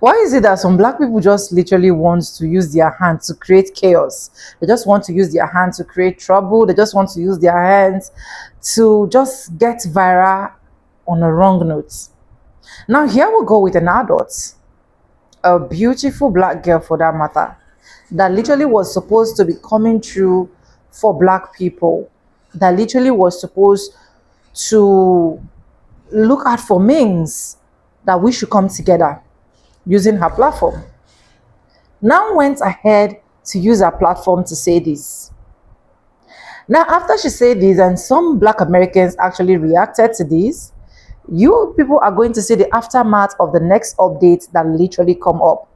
Why is it that some black people just literally want to use their hand to create chaos? They just want to use their hand to create trouble. They just want to use their hands to just get viral on a wrong note. Now, here we go with an adult, a beautiful black girl for that matter, that literally was supposed to be coming through for black people, that literally was supposed to look out for means that we should come together using her platform. Now went ahead to use her platform to say this. Now, after she said this, and some black Americans actually reacted to this, you people are going to see the aftermath of the next update that literally come up.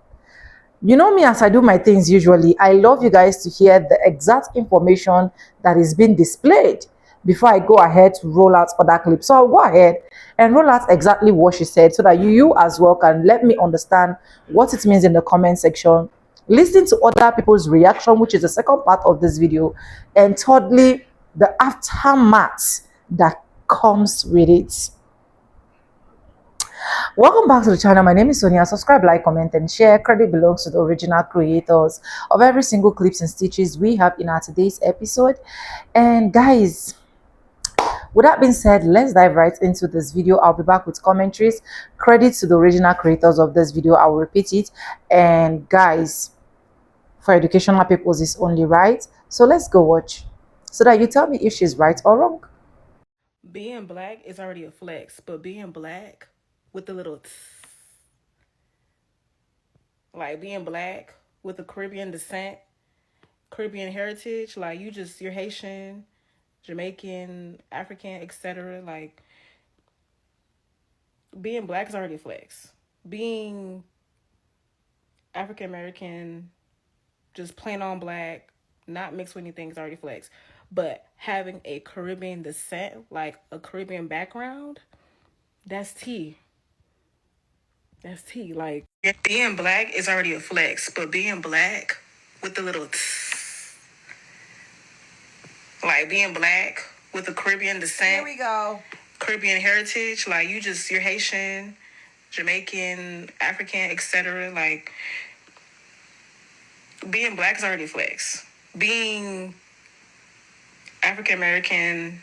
You know me, as I do my things usually, I love you guys to hear the exact information that is being displayed before I go ahead to roll out other clips. So I'll go ahead and roll out exactly what she said so that you as well can let me understand what it means in the comment section. Listen to other people's reaction, which is the second part of this video. And thirdly, the aftermath that comes with it. Welcome back to the channel. My name is Sonia. Subscribe, like, comment, and share. Credit belongs to the original creators of every single clips and stitches we have in our today's episode. And guys, with that being said, let's dive right into this video. I'll be back with commentaries. Credit to the original creators of this video. I will repeat it. And guys, for educational purposes only, right? So let's go watch so that you tell me if she's right or wrong. Being black is already a flex, but being black with the little like being black with a Caribbean descent, Caribbean heritage, like you're Haitian, Jamaican, African, etc. Like being black is already a flex. Being African American, just plain on black, not mixed with anything is already flex. But having a Caribbean descent, like a Caribbean background, that's tea. That's tea. Like being black is already a flex, but being black with the little like being black with a Caribbean descent. Here we go. Caribbean heritage, like you're Haitian, Jamaican, African, etc. Like being black is already a flex. Being African American,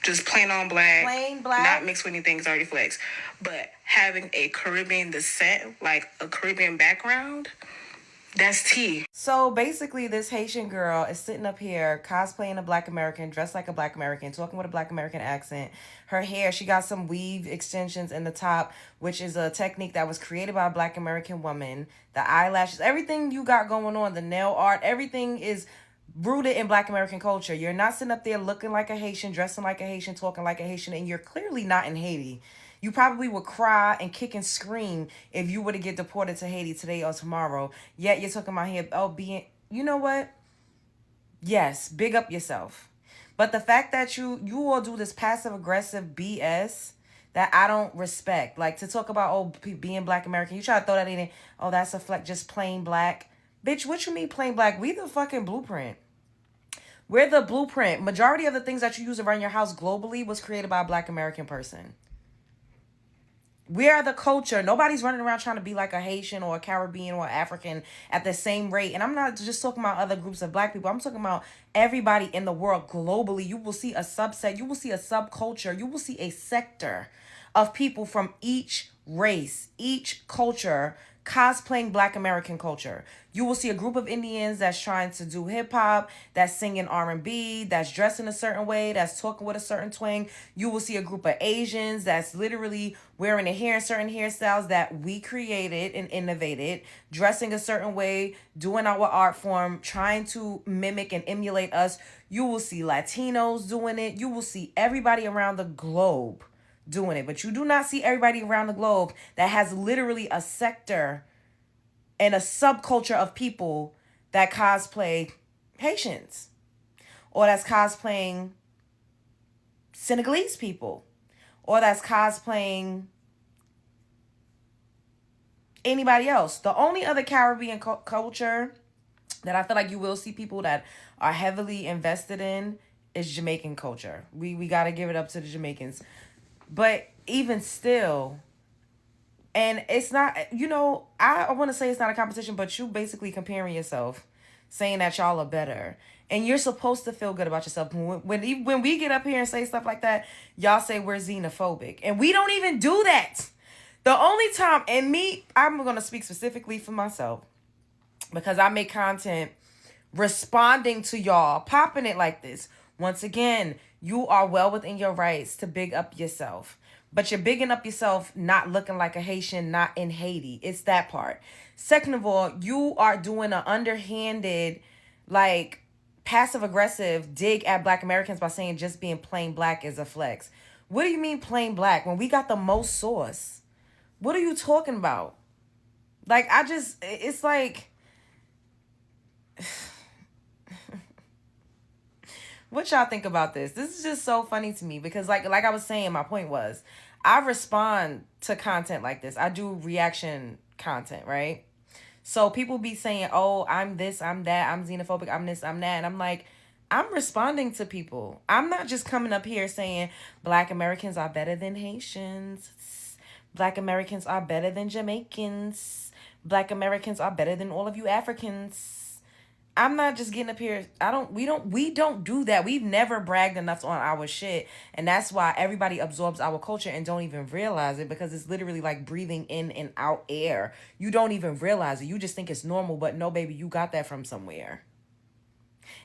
just plain black, not mixed with anything is already flex. But having a Caribbean descent, like a Caribbean background, that's tea. So basically, this Haitian girl is sitting up here cosplaying a Black American, dressed like a Black American, talking with a Black American accent. Her hair, she got some weave extensions in the top, which is a technique that was created by a Black American woman. The eyelashes, everything you got going on, the nail art, everything is rooted in Black American culture. You're not sitting up there looking like a Haitian, dressing like a Haitian, talking like a Haitian, and you're clearly not in Haiti. You probably would cry and kick and scream if you were to get deported to Haiti today or tomorrow. Yet you're talking about here, oh, being, you know what? Yes, big up yourself. But the fact that you all do this passive aggressive BS that I don't respect, like to talk about being Black American, you try to throw that in. Oh, that's a fleck, just plain black, bitch. What you mean plain black? We the fucking blueprint. We're the blueprint. Majority of the things that you use around your house globally was created by a Black American person. We are the culture. Nobody's running around trying to be like a Haitian or a Caribbean or African at the same rate. And I'm not just talking about other groups of black people. I'm talking about everybody in the world globally. You will see a subset. You will see a subculture. You will see a sector of people from each race, each culture cosplaying Black American culture. You will see a group of Indians that's trying to do hip hop, that's singing R&B, that's dressing a certain way, that's talking with a certain twang. You will see a group of Asians that's literally wearing a hair in certain hairstyles that we created and innovated, dressing a certain way, doing our art form, trying to mimic and emulate us. You will see Latinos doing it. You will see everybody around the globe doing it, but you do not see everybody around the globe that has literally a sector and a subculture of people that cosplay Haitians or that's cosplaying Senegalese people or that's cosplaying anybody else. The only other Caribbean culture that I feel like you will see people that are heavily invested in is Jamaican culture. We got to give it up to the Jamaicans. But even still, and it's not, I want to say it's not a competition, but you basically comparing yourself, saying that y'all are better. And you're supposed to feel good about yourself. When we get up here and say stuff like that, y'all say we're xenophobic. And we don't even do that. The only time, and me, I'm going to speak specifically for myself because I make content responding to y'all popping it like this. Once again, you are well within your rights to big up yourself. But you're bigging up yourself not looking like a Haitian, not in Haiti. It's that part. Second of all, you are doing an underhanded, like, passive aggressive dig at black Americans by saying just being plain black is a flex. What do you mean plain black when we got the most sauce? What are you talking about? Like, it's like, what y'all think about this? This is just so funny to me because like I was saying, my point was I respond to content like this. I do reaction content, right? So people be saying, "Oh, I'm this, I'm that, I'm xenophobic, I'm this, I'm that." And I'm like, I'm responding to people. I'm not just coming up here saying black Americans are better than Haitians. Black Americans are better than Jamaicans. Black Americans are better than all of you Africans. I'm not just getting up here. We don't do that. We've never bragged enough on our shit. And that's why everybody absorbs our culture and don't even realize it because it's literally like breathing in and out air. You don't even realize it. You just think it's normal, but no, baby, you got that from somewhere.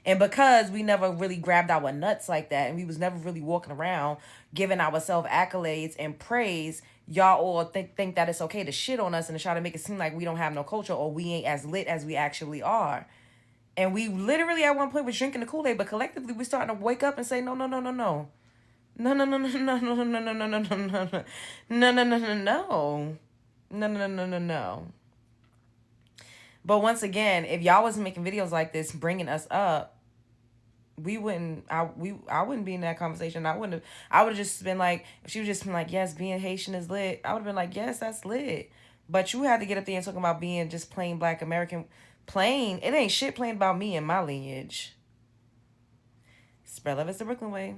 And because we never really grabbed our nuts like that and we was never really walking around giving ourselves accolades and praise, y'all all think that it's okay to shit on us and to try to make it seem like we don't have no culture or we ain't as lit as we actually are. And we literally at one point was drinking the Kool-Aid, but collectively we starting to wake up and say, no, no, no, no, no. No, no, no, no, no, no, no, no, no, no, no, no, no. No, no, no, no, no. No, no, no, no, no. But once again, if y'all wasn't making videos like this, bringing us up, I wouldn't be in that conversation. I would have just been like, if she was just been like, yes, being Haitian is lit, I would have been like, yes, that's lit. But you had to get up there and talking about being just plain black American. Plain, it ain't shit plain about me and my lineage. Spread love is the Brooklyn way.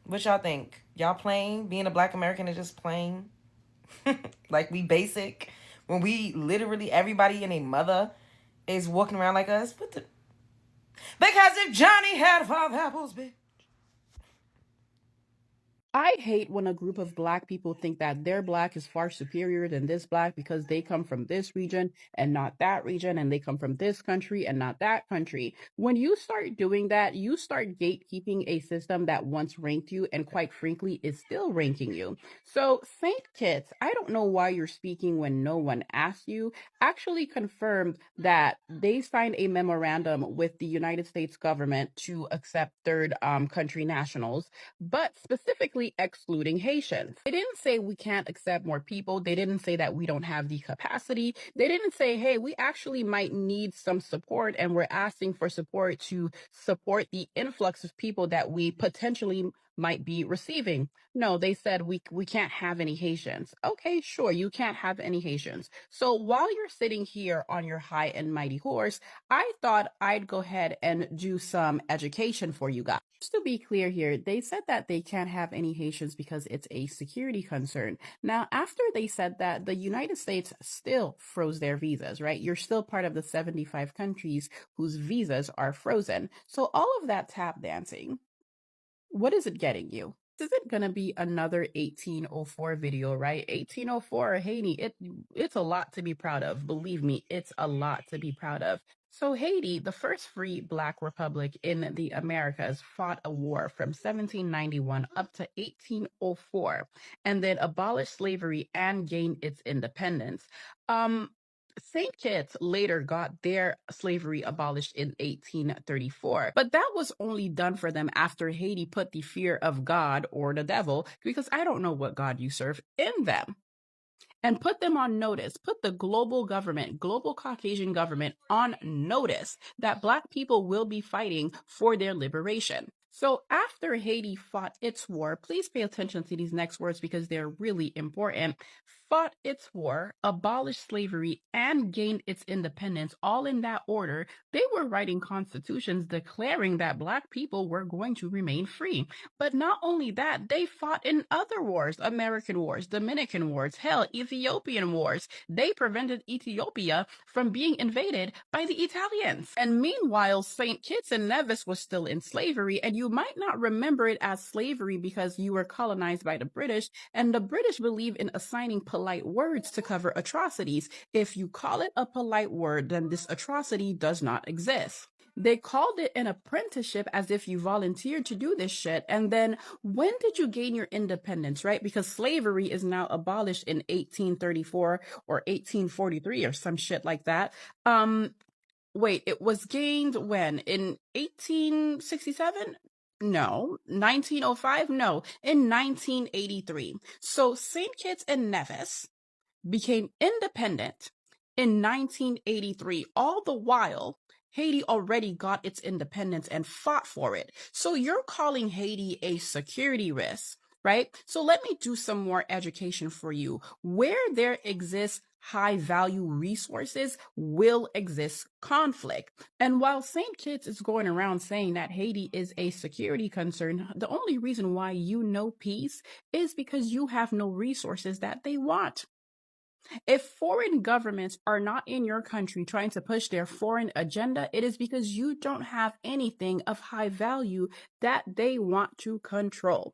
What y'all think? Y'all plain? Being a black American is just plain? Like we basic? When we literally, everybody and a mother is walking around like us? Because if Johnny had 5 apples, bitch. I hate when a group of black people think that their black is far superior than this black because they come from this region and not that region, and they come from this country and not that country. When you start doing that, you start gatekeeping a system that once ranked you and quite frankly is still ranking you. So, Saint Kitts, I don't know why you're speaking when no one asked you, actually confirmed that they signed a memorandum with the United States government to accept third country nationals, but specifically excluding Haitians. They didn't say we can't accept more people. They didn't say that we don't have the capacity. They didn't say, hey, we actually might need some support and we're asking for support to support the influx of people that we potentially might be receiving. No, they said we can't have any Haitians. Okay, sure, you can't have any Haitians. So while you're sitting here on your high and mighty horse, I thought I'd go ahead and do some education for you guys. Just to be clear here, they said that they can't have any Haitians because it's a security concern. Now, after they said that, the United States still froze their visas, right? You're still part of the 75 countries whose visas are frozen. So all of that tap dancing, what is it getting you? This isn't gonna be another 1804 video, right? 1804 Haiti, it's a lot to be proud of. Believe me, it's a lot to be proud of. So Haiti, the first free black republic in the Americas, fought a war from 1791 up to 1804 and then abolished slavery and gained its independence. Um St. Kitts later got their slavery abolished in 1834, but that was only done for them after Haiti put the fear of God or the devil, because I don't know what God you serve, in them and put them on notice, put the global government, global Caucasian government on notice that Black people will be fighting for their liberation. So after Haiti fought its war, please pay attention to these next words because they're really important. Fought its war, abolished slavery, and gained its independence, all in that order. They were writing constitutions declaring that Black people were going to remain free. But not only that, they fought in other wars, American wars, Dominican wars, hell, Ethiopian wars. They prevented Ethiopia from being invaded by the Italians. And meanwhile, St. Kitts and Nevis was still in slavery, and you might not remember it as slavery because you were colonized by the British, and the British believe in assigning polite words to cover atrocities. If you call it a polite word, then this atrocity does not exist. They called it an apprenticeship as if you volunteered to do this shit. And then when did you gain your independence, right? Because slavery is now abolished in 1834 or 1843 or some shit like that. Wait, it was gained when? In 1867? No. 1905? No. In 1983. So St. Kitts and Nevis became independent in 1983. All the while, Haiti already got its independence and fought for it. So you're calling Haiti a security risk, right? So let me do some more education for you. Where there exists high value resources will exist conflict. And while St. Kitts is going around saying that Haiti is a security concern, the only reason why you know peace is because you have no resources that they want. If foreign governments are not in your country trying to push their foreign agenda, it is because you don't have anything of high value that they want to control.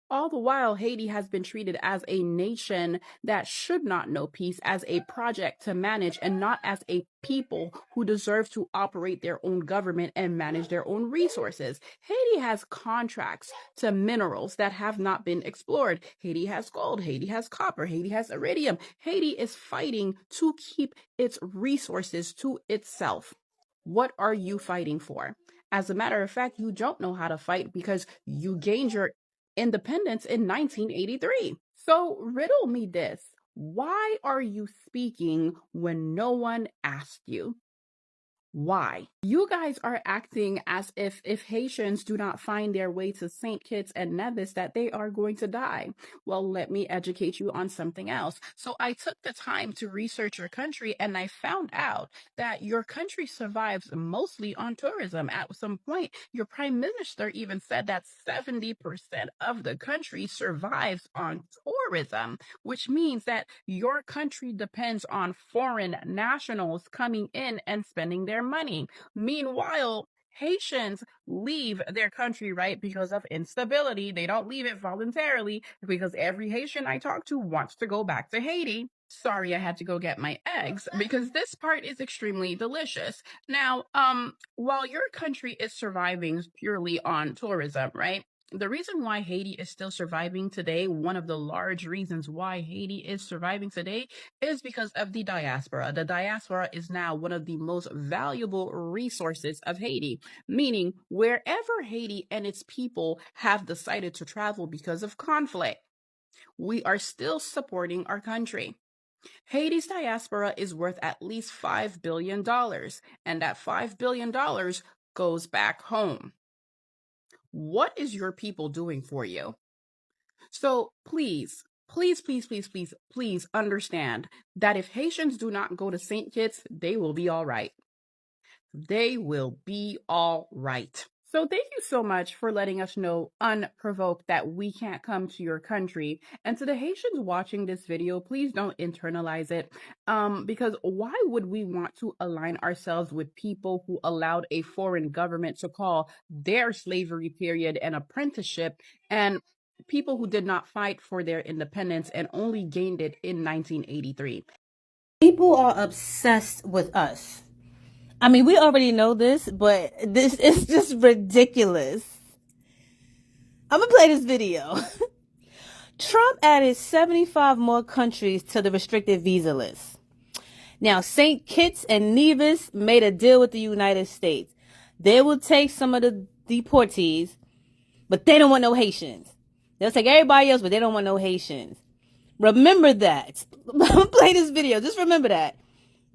All the while, Haiti has been treated as a nation that should not know peace, as a project to manage, and not as a people who deserve to operate their own government and manage their own resources. Haiti has contracts to minerals that have not been explored. Haiti has gold, Haiti has copper, Haiti has iridium. Haiti is fighting to keep its resources to itself. What are you fighting for? As a matter of fact, you don't know how to fight because you gained your independence in 1983. So riddle me this. Why are you speaking when no one asked you? Why? You guys are acting as if Haitians do not find their way to St. Kitts and Nevis that they are going to die. Well, let me educate you on something else. So I took the time to research your country and I found out that your country survives mostly on tourism. At some point, your prime minister even said that 70% of the country survives on tourism, which means that your country depends on foreign nationals coming in and spending their money. Meanwhile, Haitians leave their country, right, because of instability. They don't leave it voluntarily because every Haitian I talk to wants to go back to Haiti. Sorry, I had to go get my eggs because this part is extremely delicious. Now, while your country is surviving purely on tourism, right? The reason why Haiti is still surviving today, one of the large reasons why Haiti is surviving today is because of the diaspora. The diaspora is now one of the most valuable resources of Haiti, meaning wherever Haiti and its people have decided to travel because of conflict, we are still supporting our country. Haiti's diaspora is worth at least $5 billion, and that $5 billion goes back home. What is your people doing for you? So please, please, please, please, please, please understand that if Haitians do not go to St. Kitts, they will be all right. They will be all right. So thank you so much for letting us know unprovoked that we can't come to your country. And to the Haitians watching this video, please don't internalize it. Because why would we want to align ourselves with people who allowed a foreign government to call their slavery period an apprenticeship and people who did not fight for their independence and only gained it in 1983? People are obsessed with us. I mean, we already know this, but this is just ridiculous. I'm gonna play this video. Trump added 75 more countries to the restricted visa list. Now, St. Kitts and Nevis made a deal with the United States. They will take some of the deportees, but they don't want no Haitians. They'll take everybody else, but they don't want no Haitians. Remember that. I'm gonna play this video. Just remember that.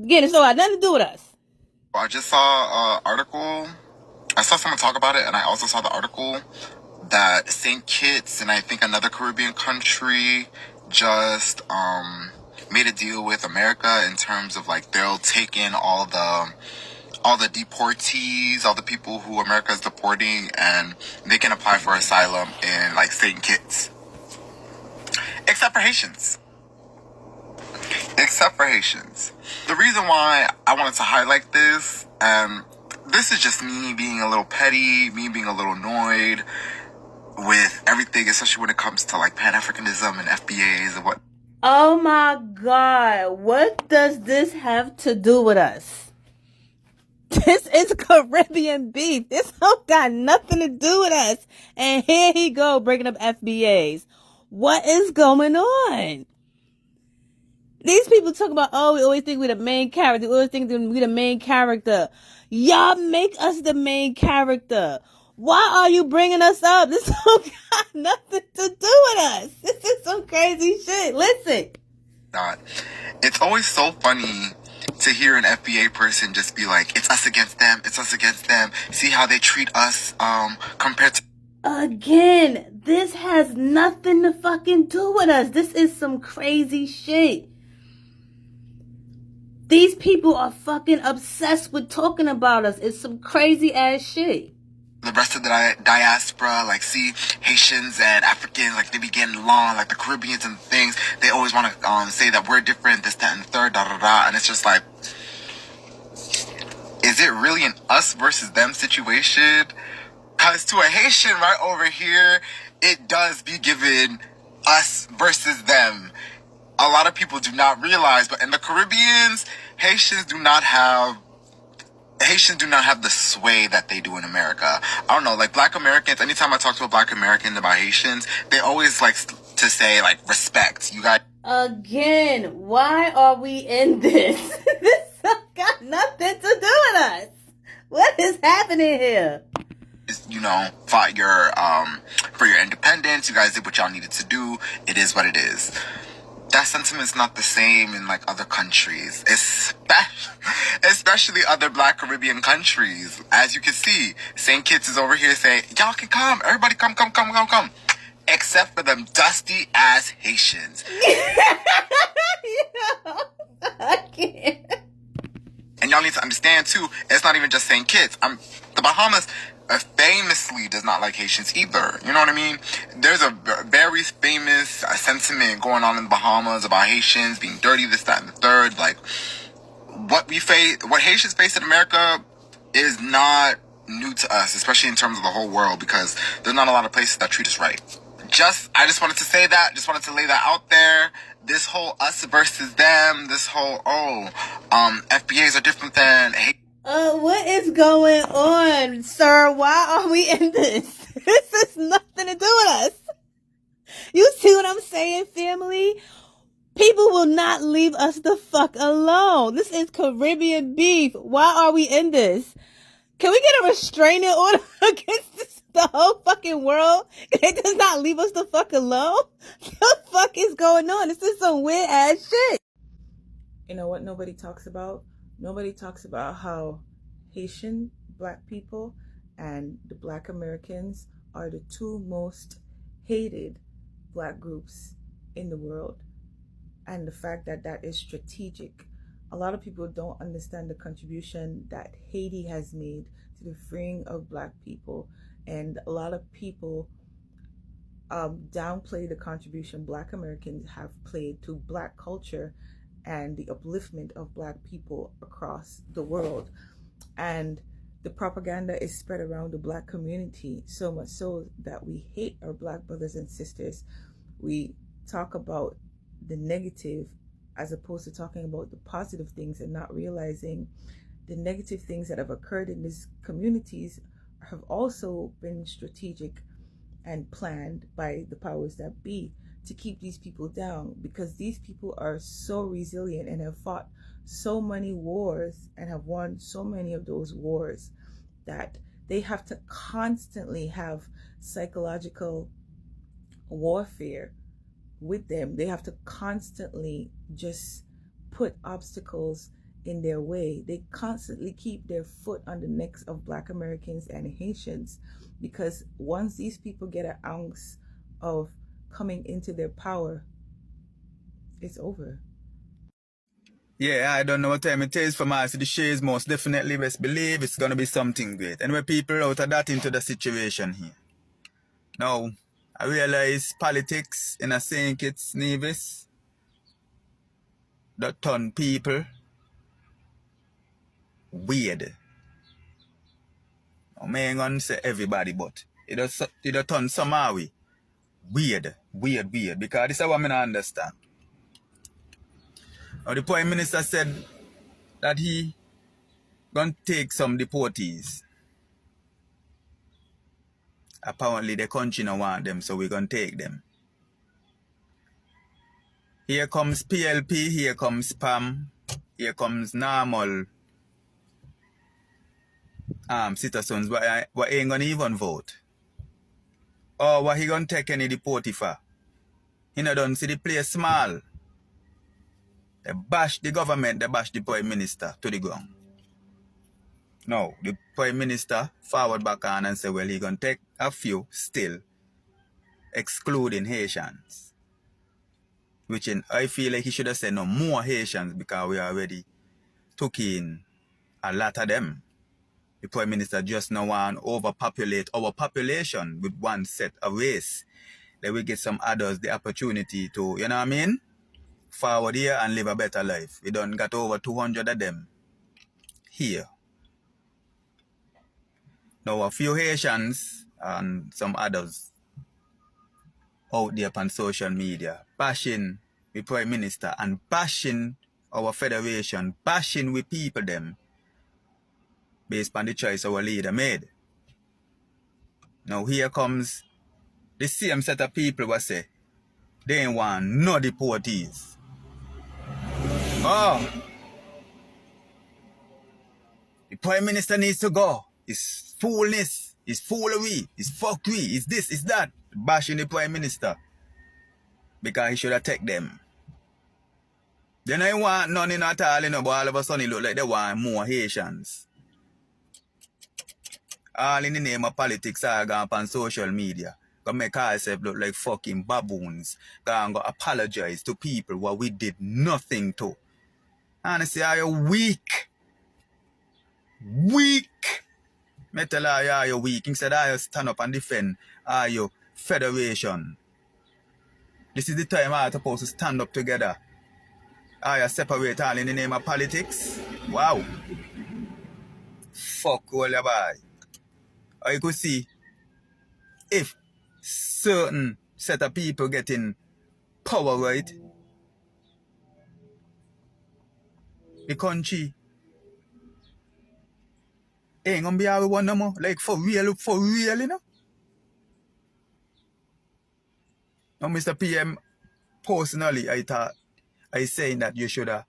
Again, it's all had nothing to do with us. I just saw an article. I saw someone talk about it, and I also saw the article that St. Kitts and I think another Caribbean country just made a deal with America in terms of like they'll take in all the deportees, all the people who America is deporting, and they can apply for asylum in like St. Kitts, except for Haitians. Except for Haitians. The reason why I wanted to highlight this, this is just me being a little petty, me being a little annoyed with everything, especially when it comes to like Pan-Africanism and FBAs and what. Oh my God, what does this have to do with us? This is Caribbean beef. This don't got nothing to do with us. And here he go breaking up FBAs. What is going on? These people talk about, oh, we always think we're the main character. We always think we're the main character. Y'all make us the main character. Why are you bringing us up? This don't got nothing to do with us. This is some crazy shit. Listen. It's always so funny to hear an FBA person just be like, it's us against them. It's us against them. See how they treat us compared to... Again, this has nothing to fucking do with us. This is some crazy shit. These people are fucking obsessed with talking about us. It's some crazy ass shit. The rest of the diaspora, like, see, Haitians and Africans, like, they be getting along, like, the Caribbeans and things, they always want to say that we're different, this, that, and the third, da-da-da, and it's just like, is it really an us versus them situation? Because to a Haitian right over here, it does be given us versus them. A lot of people do not realize, but in the Caribbeans, Haitians do not have the sway that they do in America. I don't know, like Black Americans, anytime I talk to a Black American about Haitians, they always like to say like respect. You guys. Again, why are we in this? This got nothing to do with us. What is happening here? You know, fought for your independence. You guys did what y'all needed to do. It is what it is. That sentiment's not the same in like other countries, especially other Black Caribbean countries. As you can see, St. Kitts is over here saying, y'all can come, everybody come. Except for them dusty ass Haitians. I can't. And y'all need to understand too, it's not even just St. Kitts. The Bahamas famously does not like Haitians either. You know what I mean? There's a very famous sentiment going on in the Bahamas about Haitians being dirty, this, that, and the third. Like, what Haitians face in America is not new to us, especially in terms of the whole world, because there's not a lot of places that treat us right. I just wanted to say that, just wanted to lay that out there. This whole us versus them, this whole, FBAs are different than what is going on, sir? Why are we in this? This has nothing to do with us. You see what I'm saying, family? People will not leave us the fuck alone. This is Caribbean beef. Why are we in this? Can we get a restraining order against the whole fucking world? It does not leave us the fuck alone. What the fuck is going on? This is some weird ass shit. You know what nobody talks about? Nobody talks about how Haitian Black people and the Black Americans are the two most hated Black groups in the world. And the fact that that is strategic. A lot of people don't understand the contribution that Haiti has made to the freeing of Black people. And a lot of people downplay the contribution Black Americans have played to Black culture and the upliftment of Black people across the world. And the propaganda is spread around the Black community, so much so that we hate our Black brothers and sisters. We talk about the negative as opposed to talking about the positive things, and not realizing the negative things that have occurred in these communities have also been strategic and planned by the powers that be to keep these people down, because these people are so resilient and have fought so many wars and have won so many of those wars that they have to constantly have psychological warfare with them. They have to constantly just put obstacles in their way. They constantly keep their foot on the necks of Black Americans and Haitians, because once these people get an ounce of coming into their power, it's over. Yeah, I don't know what time it is for my the shades. Most definitely, best believe it's gonna be something great. And we're people out of that into the situation here. Now, I realize politics in a St. Kitts Nevis that turn people weird. I ain't gonna say everybody, but it does turn somehow weird. Because this is what I don't understand. Now, the Prime Minister said that he gonna take some deportees. Apparently, the country don't want them, so we're gonna take them. Here comes PLP, here comes spam, here comes normal citizens what ain't gonna even vote. Or what he gonna take any deportee for? He not done see the place small. They bash the government, they bash the Prime Minister to the ground. Now, the Prime Minister forward back on and say, well, he gonna take a few still, excluding Haitians. Which I feel like he should have said no more Haitians because we already took in a lot of them. The Prime Minister just now want to overpopulate our population with one set of race. Then we get some others the opportunity to, you know what I mean? Forward here and live a better life. We done got over 200 of them here. Now a few Haitians and some others out there on social media bashing the Prime Minister and bashing our federation, bashing with people them based on the choice our leader made. Now here comes the same set of people who say they ain't want no deportees. Oh, the Prime Minister needs to go. It's foolness, it's foolery, it's fuckery, it's this, it's that. Bashing the Prime Minister because he should have taken them. They don't want none in at all, you know, but all of a sudden it look like they want more Haitians. All in the name of politics are gone on social media. Gonna make ourselves look like fucking baboons. Gonna apologize to people what we did nothing to. Honestly, are you weak? Weak! Me tell her, are you weak? Instead, are you stand up and defend are you federation? This is the time I supposed to stand up together. Are you separate all in the name of politics? Wow. Fuck all your boy. Or you could see if certain set of people getting power right, the country ain't gonna be how we want no more. Like for real, you know? Now, Mr. PM, personally, I saying that you should have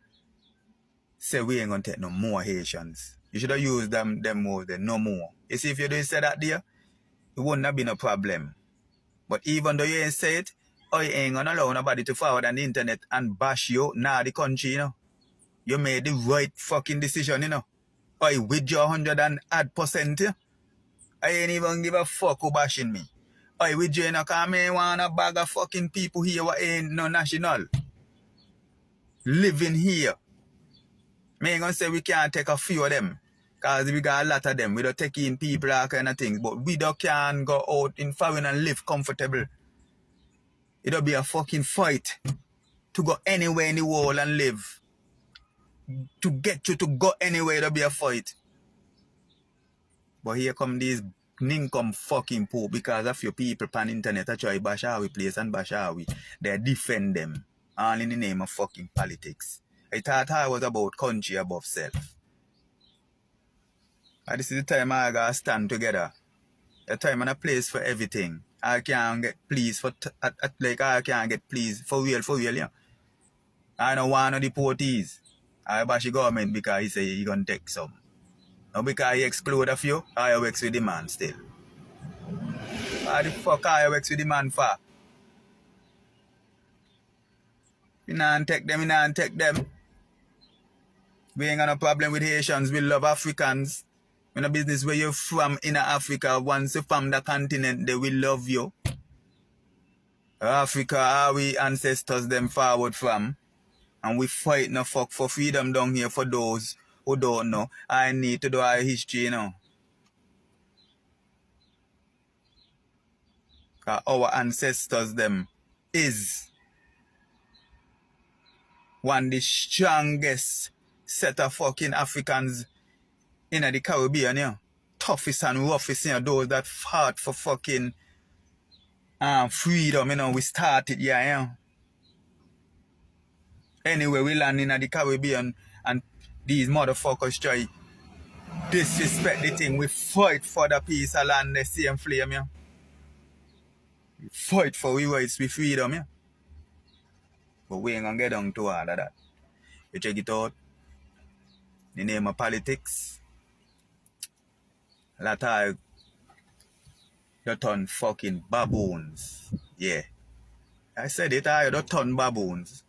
said we ain't gonna take no more Haitians. You should have used them more than no more. You see, if you didn't say that there, it wouldn't have been a problem. But even though you ain't say it, I ain't gonna allow nobody to forward on the internet and bash you, the country, you know. You made the right fucking decision, you know. I with your 100%, yeah? I ain't even give a fuck who bashing me. I with you, you know, cause I want a bag of fucking people here who ain't no national. Living here. I ain't gonna say we can't take a few of them. Cause we got a lot of them. We don't take in people, all kind of things. But we don't can go out in foreign and live comfortable. It'll be a fucking fight to go anywhere in the world and live. To get you to go anywhere, it'll be a fight. But here come these ninkum fucking poop because a few people on the internet that try bash our place and bash our we. They defend them. All in the name of fucking politics. I thought I was about country above self. And this is the time I gotta stand together. A time and a place for everything. I can't get pleased for like I can't get pleased for real, yeah. I don't want no deportees. I bash the government because he say he gonna take some. Not because he exclude a few, I works with the man still. Why the fuck I works with the man for? You not take them, you not take them. We ain't got no problem with Haitians. We love Africans. When a business where you're from in Africa, once you're from the continent, they will love you. Africa, are we ancestors them forward from? And we fight no fuck for freedom down here for those who don't know. I need to do our history, you know. Our ancestors them is one of the strongest set of fucking Africans in the Caribbean, you know. Toughest and roughest, you know, those that fought for fucking freedom, you know. We started, yeah, you know. Anyway, we land in the Caribbean and these motherfuckers try disrespect the thing. We fight for the peace of land, the same flame, yeah. We fight for we rights, we freedom, yeah. But we ain't gonna get down to all of that. You check it out. The name of politics. A lot of you turn fucking baboons. Yeah. I said it, I don't turn baboons.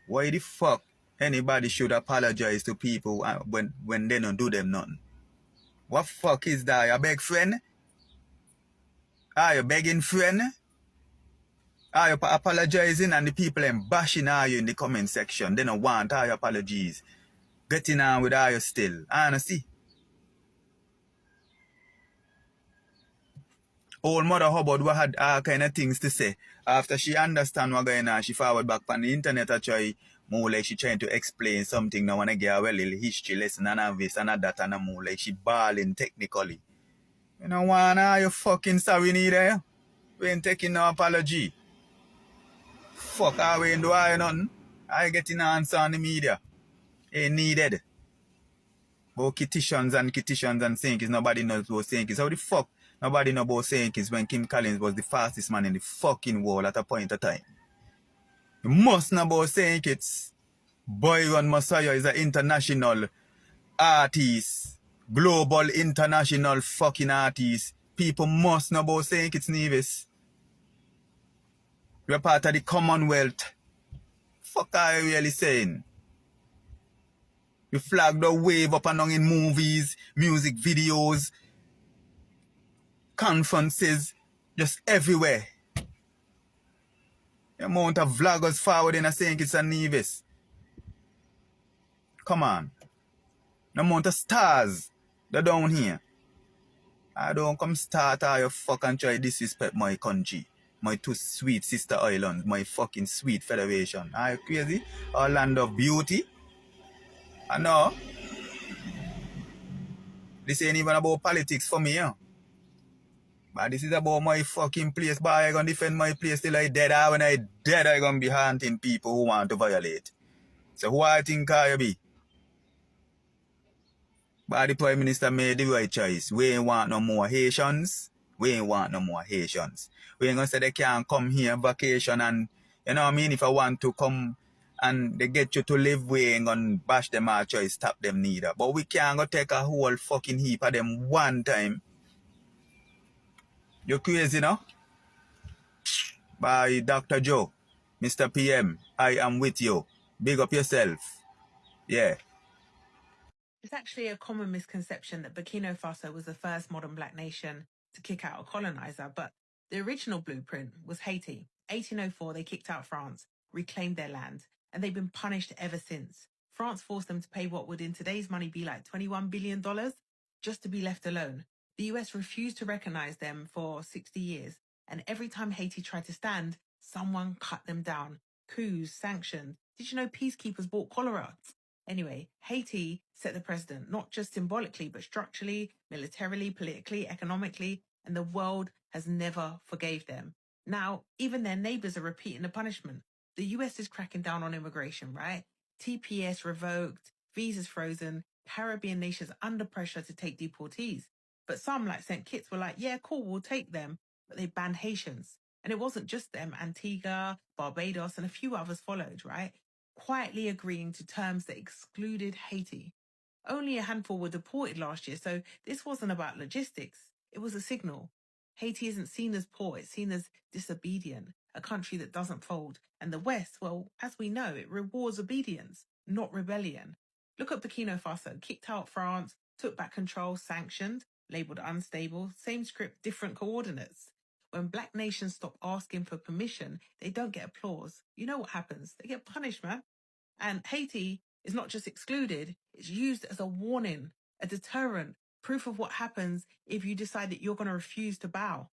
Why the fuck anybody should apologize to people when they don't do them nothing? What fuck is that? You beg friend? Are you begging friend? Are you apologizing and the people and bashing are you in the comment section? They don't want all your apologies. Getting on with all you still. Honestly. Old Mother Hubbard had all kind of things to say. After she understand what going on, she forward back on the internet and try more like she trying to explain something now wanna get a well little history lesson and a this and a that and a more like she balling technically. You know wanna you fucking sorry neither. We ain't taking no apology. Fuck I ain't do I nothing. I getting an answer on the media. Ain't needed. About kittitions and saying kids, nobody knows about saying kids. How the fuck nobody know about saying kids when Kim Collins was the fastest man in the fucking world at a point of time? You must know about saying kids. Byron Messiah is an international artist. Global international fucking artist. People must know about saying kids, Nevis. We're part of the Commonwealth. Fuck are you really saying? We flag the wave up and down in movies, music videos, conferences, just everywhere. The amount of vloggers forward in a St. Kitts and Nevis. Come on. The amount of stars they're down here. I don't come start all your fucking try disrespect my country. My two sweet sister islands. My fucking sweet federation. Are you crazy? Our land of beauty. I know. This ain't even about politics for me, huh? But this is about my fucking place. But I gonna defend my place till I dead. When I dead, I gonna be hunting people who want to violate. So who I think I be? But the Prime Minister made the right choice. We ain't want no more Haitians. We ain't want no more Haitians. We ain't gonna say they can't come here vacation and, you know what I mean? If I want to come and they get you to live, we ain't gonna bash them our choice, stop them neither. But we can't go take a whole fucking heap of them one time. You crazy, no? By Dr. Joe, Mr. PM, I am with you. Big up yourself. Yeah. It's actually a common misconception that Burkina Faso was the first modern black nation to kick out a colonizer, but the original blueprint was Haiti. 1804, they kicked out France, reclaimed their land, and they've been punished ever since. France forced them to pay what would in today's money be like $21 billion just to be left alone. The US refused to recognize them for 60 years, and every time Haiti tried to stand, someone cut them down. Coups, sanctions. Did you know peacekeepers bought cholera? Anyway, Haiti set the precedent, not just symbolically, but structurally, militarily, politically, economically, and the world has never forgave them. Now, even their neighbors are repeating the punishment. The US is cracking down on immigration, right? TPS revoked, visas frozen, Caribbean nations under pressure to take deportees. But some, like St. Kitts, were like, yeah, cool, we'll take them. But they banned Haitians. And it wasn't just them. Antigua, Barbados, and a few others followed, right? Quietly agreeing to terms that excluded Haiti. Only a handful were deported last year, so this wasn't about logistics. It was a signal. Haiti isn't seen as poor, it's seen as disobedient, a country that doesn't fold. And the West, well, as we know, it rewards obedience. not rebellion. Look at Burkina Faso, kicked out France, took back control, sanctioned, labelled unstable, same script, different coordinates. When black nations stop asking for permission, they don't get applause. You know what happens? They get punished, man. And Haiti is not just excluded, it's used as a warning, a deterrent, proof of what happens if you decide that you're going to refuse to bow.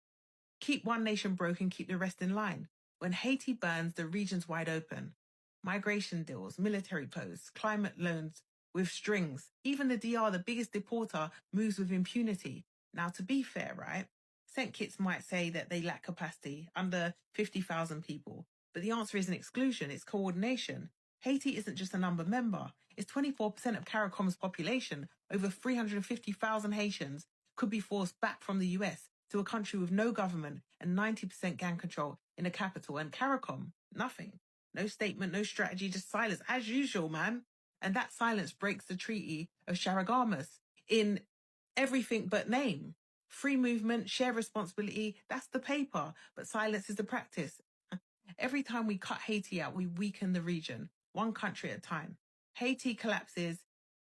Keep one nation broken, keep the rest in line. When Haiti burns, the region's wide open. Migration deals, military posts, climate loans with strings. Even the DR, the biggest deporter, moves with impunity. Now, to be fair, right? St. Kitts might say that they lack capacity, under 50,000 people. But the answer isn't exclusion, it's coordination. Haiti isn't just a number member. It's 24% of CARICOM's population. Over 350,000 Haitians could be forced back from the US to a country with no government and 90% gang control in the capital. And CARICOM, nothing. No statement, no strategy, just silence, as usual, man. And that silence breaks the Treaty of Charagamus in everything but name. Free movement, share responsibility, that's the paper, but silence is the practice. Every time we cut Haiti out, we weaken the region, one country at a time. Haiti collapses,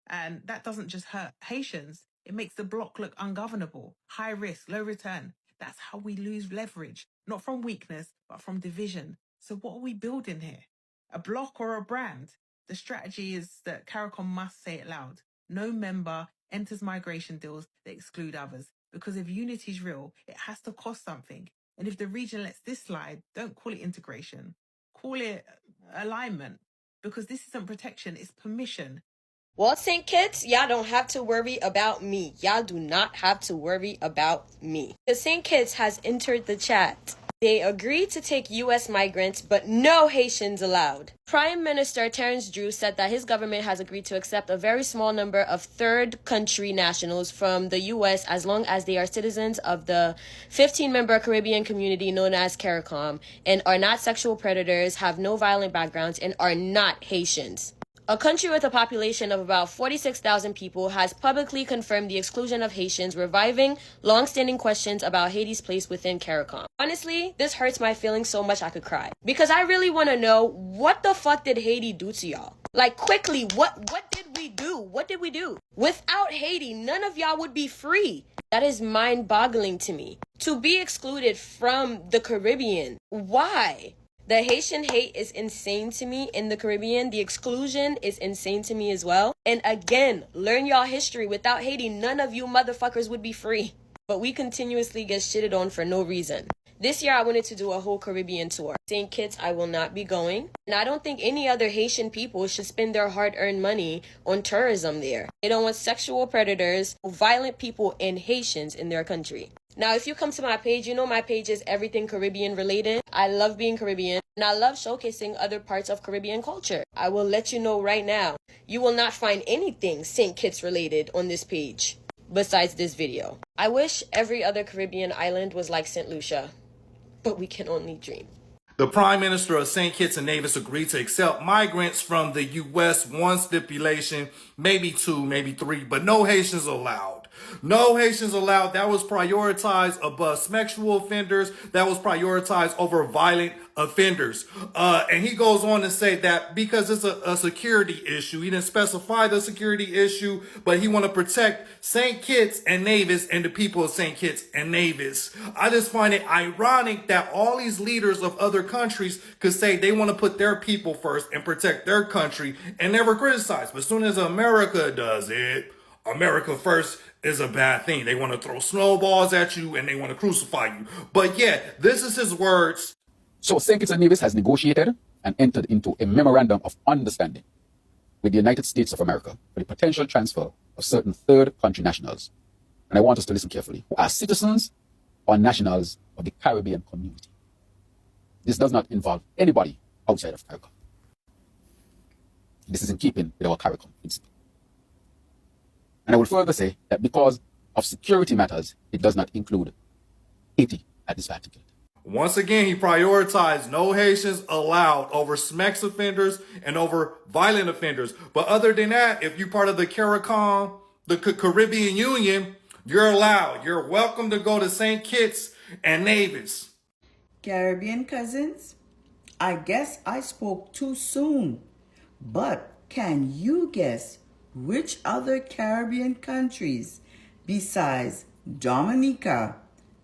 and that doesn't just hurt Haitians, it makes the bloc look ungovernable, high risk, low return. That's how we lose leverage, not from weakness, but from division. So what are we building here? A bloc or a brand? The strategy is that CARICOM must say it loud. No member enters migration deals that exclude others. Because if unity is real, it has to cost something. And if the region lets this slide, don't call it integration. Call it alignment. Because this isn't protection, it's permission. Well, St. Kitts, y'all don't have to worry about me. Y'all do not have to worry about me. The St. Kitts has entered the chat. They agreed to take U.S. migrants, but no Haitians allowed. Prime Minister Terrence Drew said that his government has agreed to accept a very small number of third country nationals from the U.S. as long as they are citizens of the 15-member Caribbean community known as CARICOM and are not sexual predators, have no violent backgrounds, and are not Haitians. A country with a population of about 46,000 people has publicly confirmed the exclusion of Haitians, reviving long-standing questions about Haiti's place within CARICOM. Honestly, this hurts my feelings so much I could cry. Because I really want to know, what the fuck did Haiti do to y'all? Like, quickly, what did we do? What did we do? Without Haiti, none of y'all would be free. That is mind-boggling to me. To be excluded from the Caribbean. Why? The Haitian hate is insane to me in the Caribbean. The exclusion is insane to me as well. And again, learn y'all history. Without Haiti, none of you motherfuckers would be free. But we continuously get shitted on for no reason. This year, I wanted to do a whole Caribbean tour. St. Kitts, I will not be going. And I don't think any other Haitian people should spend their hard-earned money on tourism there. They don't want sexual predators, violent people, and Haitians in their country. Now, if you come to my page, you know my page is everything Caribbean related. I love being Caribbean, and I love showcasing other parts of Caribbean culture. I will let you know right now, you will not find anything St. Kitts related on this page, besides this video. I wish every other Caribbean island was like St. Lucia, but we can only dream. The Prime Minister of St. Kitts and Nevis agreed to accept migrants from the U.S. One stipulation, maybe two, maybe three, but no Haitians allowed. No Haitians allowed. That was prioritized above sexual offenders. That was prioritized over violent offenders. And he goes on to say that because it's a security issue, he didn't specify the security issue, but he want to protect St. Kitts and Nevis and the people of St. Kitts and Nevis. I just find it ironic that all these leaders of other countries could say they want to put their people first and protect their country and never criticize. But as soon as America does it, America first is a bad thing. They want to throw snowballs at you and they want to crucify you. But yeah, this is his words. So St. Kitts and Nevis has negotiated and entered into a memorandum of understanding with the United States of America for the potential transfer of certain third country nationals. And I want us to listen carefully, who are citizens or nationals of the Caribbean community. This does not involve anybody outside of CARICOM. This is in keeping with our CARICOM principle. And I will further say that because of security matters, it does not include Haiti at this particular time. Once again, he prioritized no Haitians allowed over sex offenders and over violent offenders. But other than that, if you're part of the CARICOM, the Caribbean Union, you're allowed. You're welcome to go to St. Kitts and Nevis. Caribbean cousins, I guess I spoke too soon, but Can you guess which other Caribbean countries besides Dominica,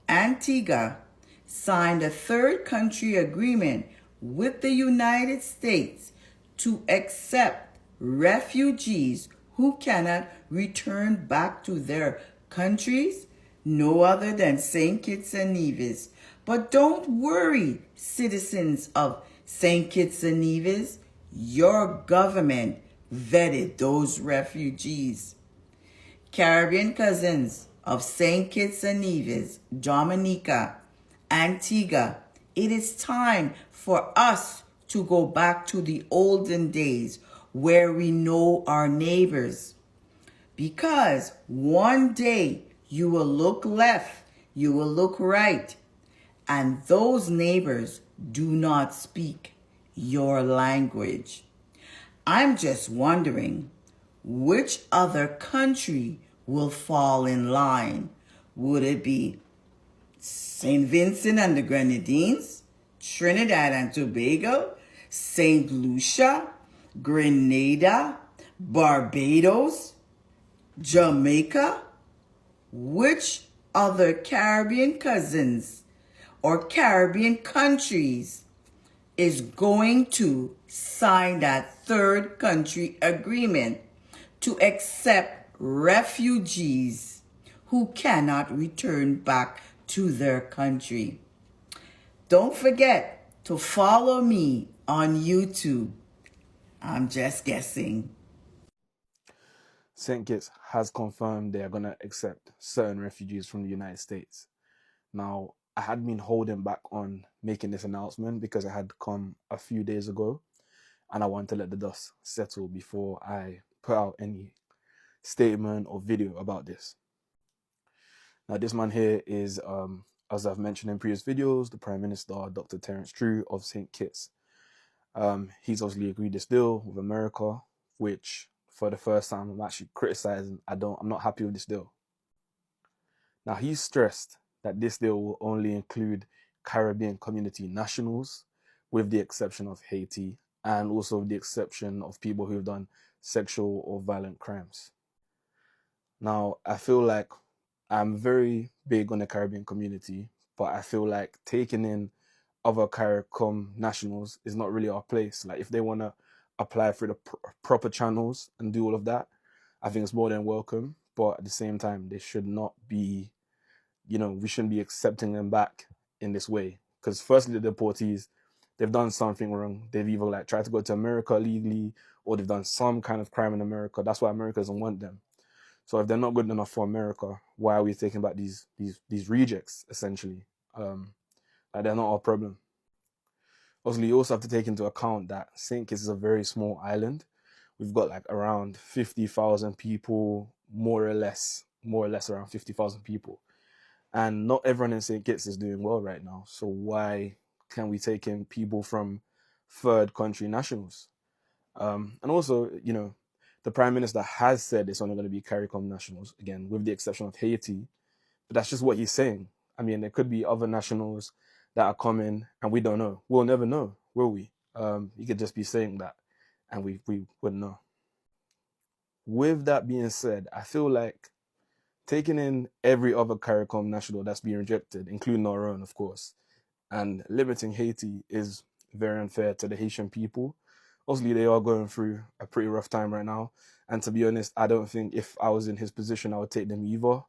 Antigua, signed a third country agreement with the United States to accept refugees who cannot return back to their countries? No other than St. Kitts and Nevis. But don't worry, citizens of St. Kitts and Nevis, your government vetted those refugees. Caribbean cousins of St. Kitts and Nevis, Dominica, Antigua, it is time for us to go back to the olden days where we know our neighbors. Because one day you will look left, you will look right, and those neighbors do not speak your language. I'm just wondering which other country will fall in line. Would it be St. Vincent and the Grenadines, Trinidad and Tobago, St. Lucia, Grenada, Barbados, Jamaica? Which other Caribbean cousins or Caribbean countries is going to sign that third country agreement to accept refugees who cannot return back to their country? Don't forget to follow me on YouTube. I'm just guessing. St. Kitts has confirmed they are going to accept certain refugees from the United States. Now, I had been holding back on making this announcement because it had come a few days ago, and I wanted to let the dust settle before I put out any statement or video about this. Now, this man here is, as I've mentioned in previous videos, the Prime Minister, Dr. Terence True of St. Kitts. He's obviously agreed this deal with America, which for the first time I'm actually criticizing. I'm not happy with this deal. Now, he's stressed that this deal will only include Caribbean community nationals, with the exception of Haiti, and also with the exception of people who've done sexual or violent crimes. Now, I feel like I'm very big on the Caribbean community, but I feel like taking in other CARICOM nationals is not really our place. Like, if they want to apply through the proper channels and do all of that, I think it's more than welcome. But at the same time, they should not be, we shouldn't be accepting them back in this way. Because firstly, the deportees, they've done something wrong. They've either like tried to go to America legally, or they've done some kind of crime in America. That's why America doesn't want them. So if they're not good enough for America, why are we taking back these rejects, essentially? Like, they're not our problem. Obviously, you also have to take into account that St. Kitts is a very small island. We've got like around 50,000 people, more or less around 50,000 people. And not everyone in St. Kitts is doing well right now. So why can we take in people from third country nationals? And also, the Prime Minister has said it's only going to be CARICOM nationals, again, with the exception of Haiti. But that's just what he's saying. I mean, there could be other nationals that are coming, and we don't know. We'll never know, will we? He could just be saying that, and we wouldn't know. With that being said, I feel like taking in every other CARICOM national that's being rejected, including our own, of course, and limiting Haiti is very unfair to the Haitian people. Obviously, they are going through a pretty rough time right now. And to be honest, I don't think if I was in his position, I would take them either,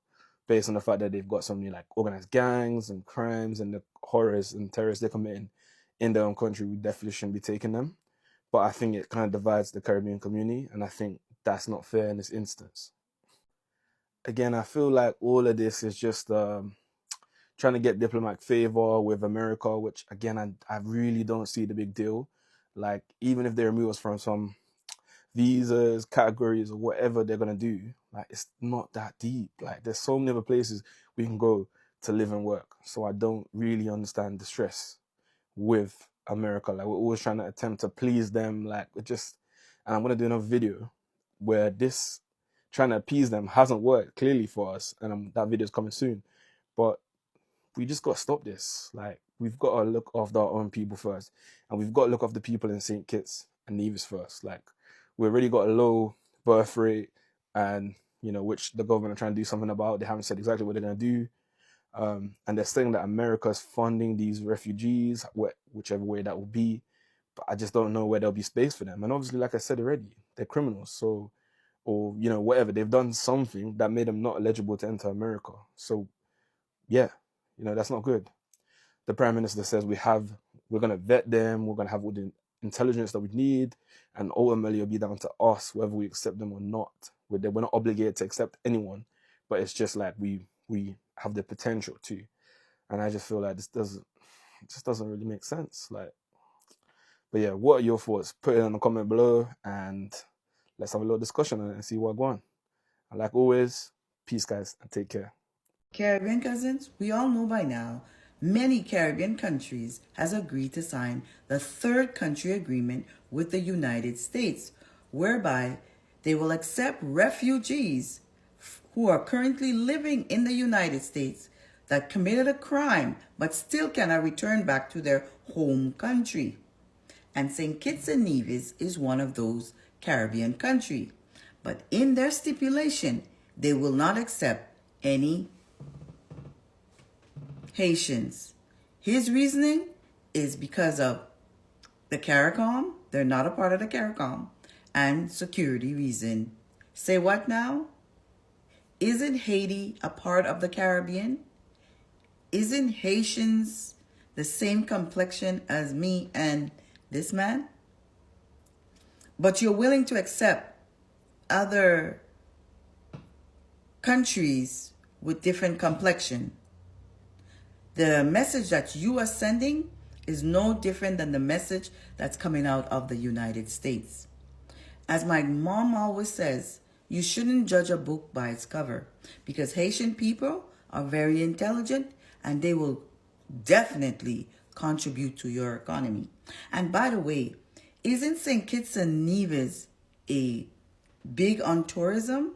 based on the fact that they've got so many like organized gangs and crimes and the horrors and terrorists they're committing in their own country. We definitely shouldn't be taking them. But I think it kind of divides the Caribbean community, and I think that's not fair in this instance. Again, I feel like all of this is just trying to get diplomatic favor with America, which again, I really don't see the big deal. Like, even if they remove us from some visas, categories, or whatever they're going to do, like, it's not that deep. Like, there's so many other places we can go to live and work. So I don't really understand the stress with America. Like, we're always trying to attempt to please them. Like, and I'm going to do another video where this trying to appease them hasn't worked clearly for us. And that video is coming soon. But we just got to stop this. Like, we've got to look after our own people first, and we've got to look after the people in St. Kitts and Nevis first. Like, we've already got a low birth rate, and which the government are trying to do something about. They haven't said exactly what they're going to do. And they're saying that America's funding these refugees, whichever way that will be. But I just don't know where there'll be space for them. And obviously, like I said already, they're criminals. So, or whatever, they've done something that made them not eligible to enter America. So, yeah, that's not good. The Prime Minister says we're going to vet them, we're going to have all the intelligence that we need, and ultimately it'll be down to us whether we accept them or not. We're not obligated to accept anyone, but it's just like we have the potential to. And I just feel like this doesn't really make sense. Like, but yeah, what are your thoughts? Put it in the comment below, and let's have a little discussion on it and see what going on. And like always, peace, guys, and take care. Caribbean cousins, we all know by now, many Caribbean countries has agreed to sign the Third Country Agreement with the United States, whereby they will accept refugees who are currently living in the United States that committed a crime but still cannot return back to their home country. And St. Kitts and Nevis is one of those Caribbean countries. But in their stipulation, they will not accept any Haitians. His reasoning is because of the CARICOM. They're not a part of the CARICOM. And security reason. Say what now? Isn't Haiti a part of the Caribbean? Isn't Haitians the same complexion as me and this man? But you're willing to accept other countries with different complexion. The message that you are sending is no different than the message that's coming out of the United States. As my mom always says, you shouldn't judge a book by its cover, because Haitian people are very intelligent and they will definitely contribute to your economy. And by the way, isn't St. Kitts and Nevis a big on tourism?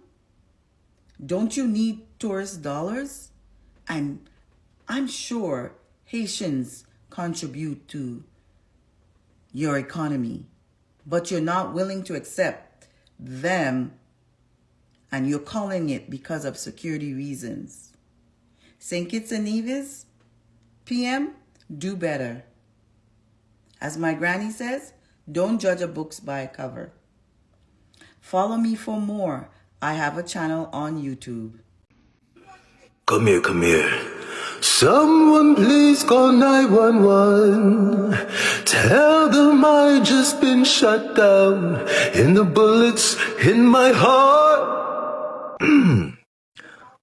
Don't you need tourist dollars? And I'm sure Haitians contribute to your economy, but you're not willing to accept them, and you're calling it because of security reasons. St. Kitts and Nevis, PM, do better. As my granny says, don't judge a book by a cover. Follow me for more. I have a channel on YouTube. Come here, come here. Someone please call 911. Tell them I just been shot down and the bullets in my heart.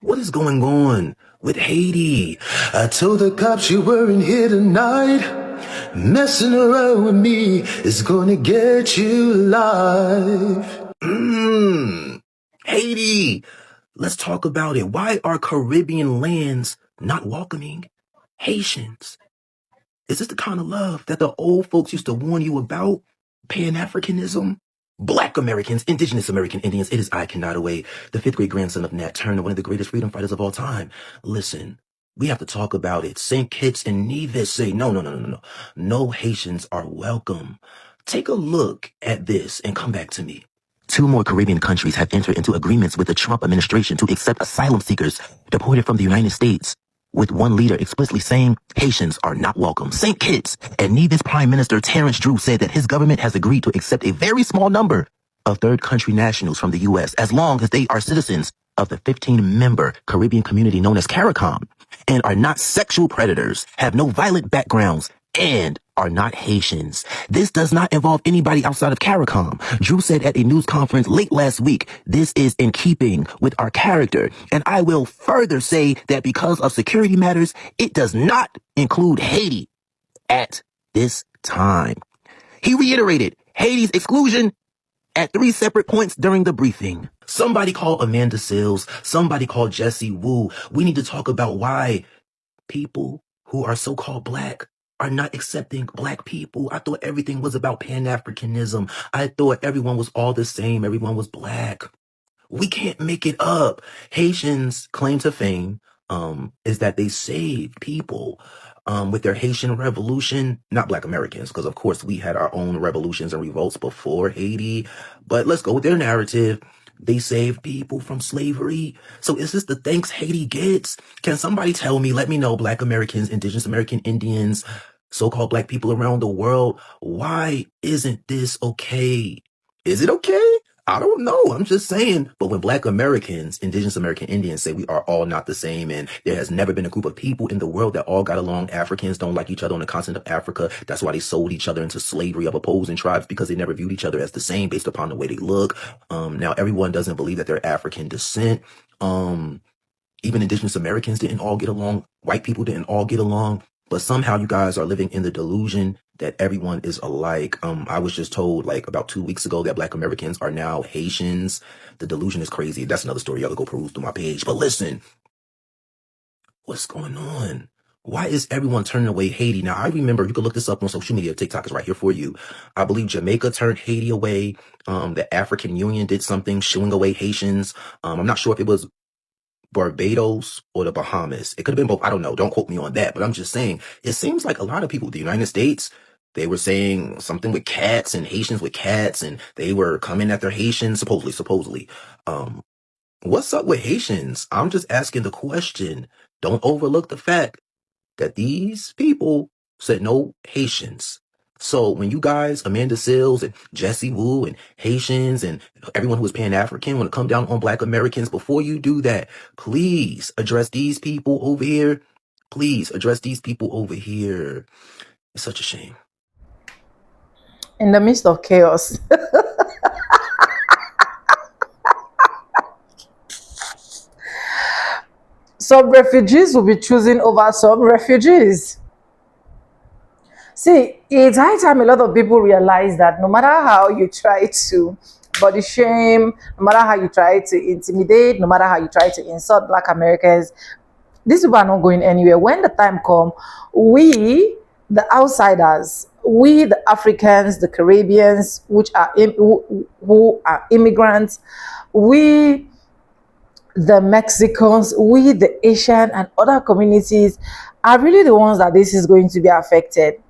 What is going on with Haiti? I told the cops you weren't here tonight. Messing around with me is gonna get you alive. Haiti, let's talk about it. Why are Caribbean lands not welcoming Haitians? Is this the kind of love that the old folks used to warn you about? Pan-Africanism? Black Americans, Indigenous American Indians, it is I, Kanataway, the fifth great grandson of Nat Turner, one of the greatest freedom fighters of all time. Listen, we have to talk about it. St. Kitts and Nevis say, no. No Haitians are welcome. Take a look at this and come back to me. 2 more Caribbean countries have entered into agreements with the Trump administration to accept asylum seekers deported from the United States, with one leader explicitly saying Haitians are not welcome. St. Kitts and Nevis Prime Minister Terrence Drew said that his government has agreed to accept a very small number of third country nationals from the U.S. as long as they are citizens of the 15-member Caribbean community known as CARICOM and are not sexual predators, have no violent backgrounds, and are not Haitians. This does not involve anybody outside of CARICOM. Drew said at a news conference late last week, this is in keeping with our character. And I will further say that because of security matters, it does not include Haiti at this time. He reiterated Haiti's exclusion at 3 separate points during the briefing. Somebody call Amanda Selves. Somebody call Jesse Wu. We need to talk about why people who are so-called black are not accepting black people. I thought everything was about Pan-Africanism. I thought everyone was all the same. Everyone was black. We can't make it up. Haitians' claim to fame is that they saved people. with their Haitian revolution. Not Black Americans, because of course we had our own revolutions and revolts before Haiti. But let's go with their narrative. They saved people from slavery. So is this the thanks Haiti gets? Can somebody tell me, let me know, Black Americans, Indigenous American Indians, so-called Black people around the world, why isn't this okay? Is it okay? I don't know. I'm just saying. But when Black Americans, Indigenous American Indians say we are all not the same, and there has never been a group of people in the world that all got along. Africans don't like each other on the continent of Africa. That's why they sold each other into slavery of opposing tribes, because they never viewed each other as the same based upon the way they look. Now everyone doesn't believe that they're African descent. Even Indigenous Americans didn't all get along. White people didn't all get along. But somehow you guys are living in the delusion that everyone is alike. I was just told like about 2 weeks ago that Black Americans are now Haitians. The delusion is crazy. That's another story. Y'all can go peruse through my page. But listen, what's going on? Why is everyone turning away Haiti? Now, I remember, you can look this up on social media. TikTok is right here for you. I believe Jamaica turned Haiti away. The African Union did something, shooing away Haitians. I'm not sure if it was Barbados or the Bahamas. It could have been both. I don't know. Don't quote me on that. But I'm just saying, it seems like a lot of people, the United States, they were saying something with cats and Haitians with cats, and they were coming after Haitians, supposedly. What's up with Haitians? I'm just asking the question. Don't overlook the fact that these people said no Haitians. So when you guys, Amanda Seales and Jesse Wu and Haitians and everyone who is Pan-African want to come down on Black Americans, before you do that, please address these people over here. Please address these people over here. It's such a shame. In the midst of chaos. Some refugees will be choosing over some refugees. See, it's high time a lot of people realize that no matter how you try to body shame, no matter how you try to intimidate, no matter how you try to insult Black Americans, these people are not going anywhere. When the time comes, we, the outsiders, we, the Africans, the Caribbeans, who are immigrants, we, the Mexicans, we, the Asian and other communities, are really the ones that this is going to be affected.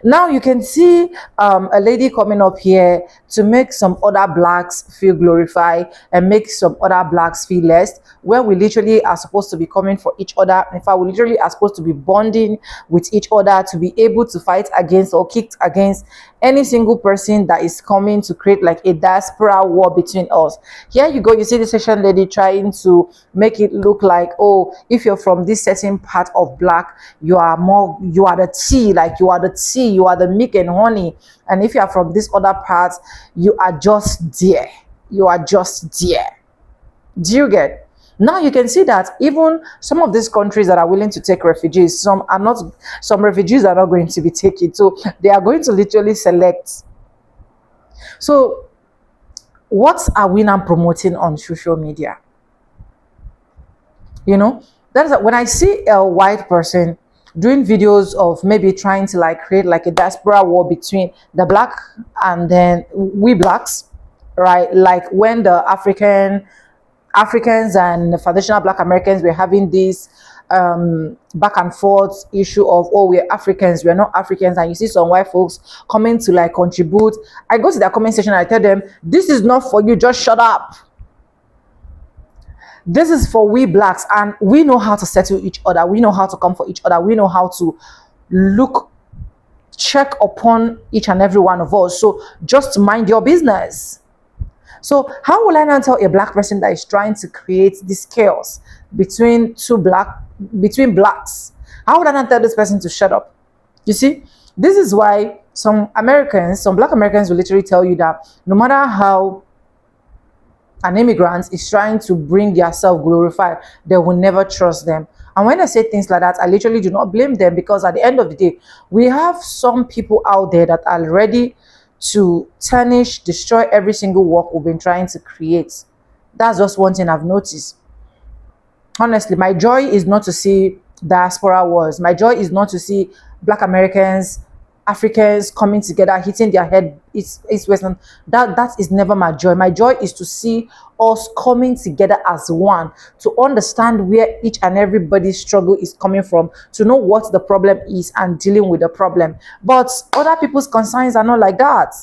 Now you can see a lady coming up here to make some other blacks feel glorified and make some other blacks feel less, where we literally are supposed to be coming for each other. In fact, we literally are supposed to be bonding with each other to be able to fight against or kick against any single person that is coming to create like a diaspora war between us. Here you go, you see this Asian lady trying to make it look like, oh, if you're from this certain part of Black, you are the tea, like you are the tea, you are the milk and honey. And if you are from this other part, you are just there. You are just there. Do you get? Now you can see that even some of these countries that are willing to take refugees, some refugees are not going to be taken. So they are going to literally select. So what are we now promoting on social media? You know, when I see a white person doing videos of maybe trying to like create like a diaspora war between the Black and then we Blacks, right? Like when the Africans and the foundational Black Americans were having this back and forth issue of, oh, we're Africans, we're not Africans, and you see some white folks coming to like contribute. I go to their comment section and I tell them, this is not for you, just shut up. This is for we Blacks, and we know how to settle each other, we know how to come for each other, we know how to check upon each and every one of us. So just mind your business. So how will I now tell a Black person that is trying to create this chaos between between Blacks? How would I not tell this person to shut up? You see, this is why some Black Americans will literally tell you that no matter how an immigrant is trying to bring their self-glorified, they will never trust them. And when I say things like that, I literally do not blame them, because at the end of the day, we have some people out there that are ready to tarnish, destroy every single work we've been trying to create. That's just one thing I've noticed. Honestly, my joy is not to see diaspora wars. My joy is not to see Black Americans Africans coming together, hitting their head east western. That is never my joy. My joy is to see us coming together as one, to understand where each and everybody's struggle is coming from, to know what the problem is and dealing with the problem. But other people's concerns are not like that.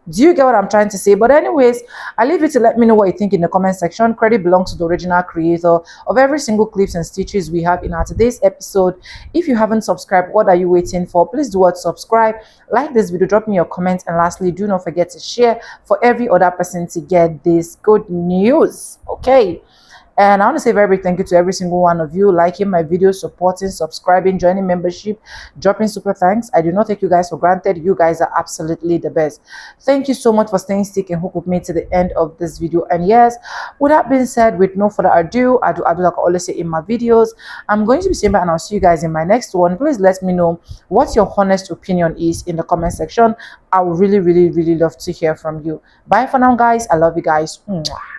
Do you get what I'm trying to say? But anyways, I leave you to let me know what you think in the comment section. Credit belongs to the original creator of every single clips and stitches we have in our today's episode. If you haven't subscribed, what are you waiting for? Please do what? Subscribe, like this video, drop me your comments, and lastly, do not forget to share for every other person to get this good news. Okay. And I want to say a very big thank you to every single one of you liking my videos, supporting, subscribing, joining membership, dropping super thanks. I do not take you guys for granted. You guys are absolutely the best. Thank you so much for staying stick and hook with me to the end of this video. And yes, with that being said, with no further ado, I do like I always say in my videos, I'm going to be saying bye and I'll see you guys in my next one. Please let me know what your honest opinion is in the comment section. I would really, really, really love to hear from you. Bye for now, guys. I love you guys. Mwah.